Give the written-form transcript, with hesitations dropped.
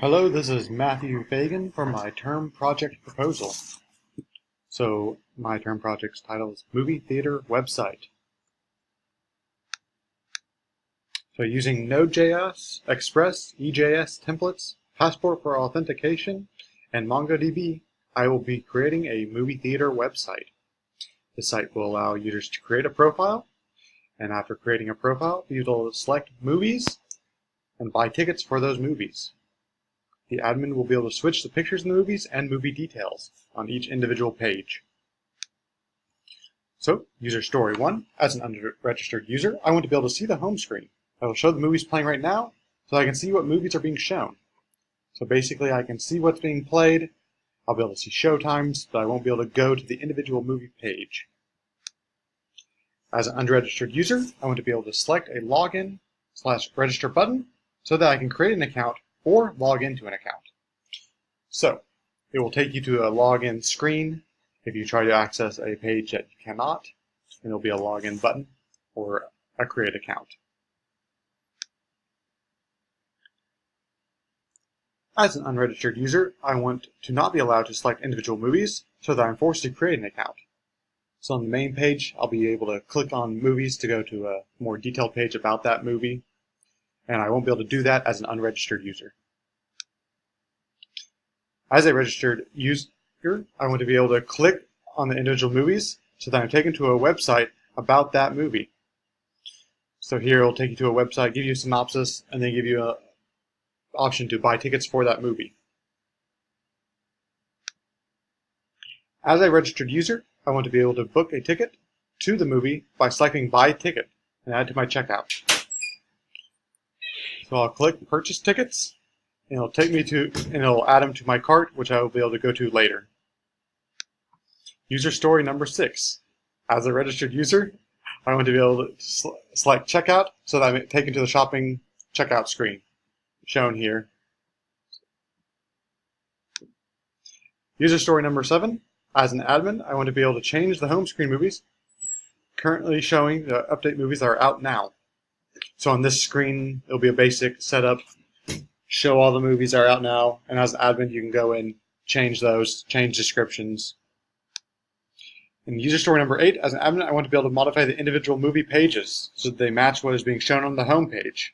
Hello, this is Matthew Fagan for my term project proposal. So my term project's title is Movie Theater Website. So using Node.js, Express, EJS templates, Passport for authentication, and MongoDB, I will be creating a movie theater website. The site will allow users to create a profile, and after creating a profile, be able to select movies and buy tickets for those movies. The admin will be able to switch the pictures in the movies and movie details on each individual page. So, user story 1, as an unregistered user, I want to be able to see the home screen. I will show the movies playing right now so I can see what movies are being shown. So basically I can see what's being played, I'll be able to see show times, but I won't be able to go to the individual movie page. As an unregistered user, I want to be able to select a login/register button so that I can create an account or log into an account. So, it will take you to a login screen if you try to access a page that you cannot, and there'll be a login button or a create account. As an unregistered user, I want to not be allowed to select individual movies so that I'm forced to create an account. So on the main page, I'll be able to click on movies to go to a more detailed page about that movie, and I won't be able to do that as an unregistered user. As a registered user, I want to be able to click on the individual movies so that I'm taken to a website about that movie. So here it'll take you to a website, give you a synopsis, and then give you an option to buy tickets for that movie. As a registered user, I want to be able to book a ticket to the movie by selecting Buy Ticket and add to my checkout. So I'll click Purchase Tickets, and it'll take me to, and it'll add them to my cart, which I will be able to go to later. User story number 6. As a registered user, I want to be able to select Checkout so that I'm taken to the shopping checkout screen, shown here. User story number 7. As an admin, I want to be able to change the home screen movies currently showing the update movies that are out now. So on this screen, it'll be a basic setup, show all the movies that are out now, and as an admin, you can go in, change those, change descriptions. In user story number 8, as an admin, I want to be able to modify the individual movie pages so that they match what is being shown on the home page.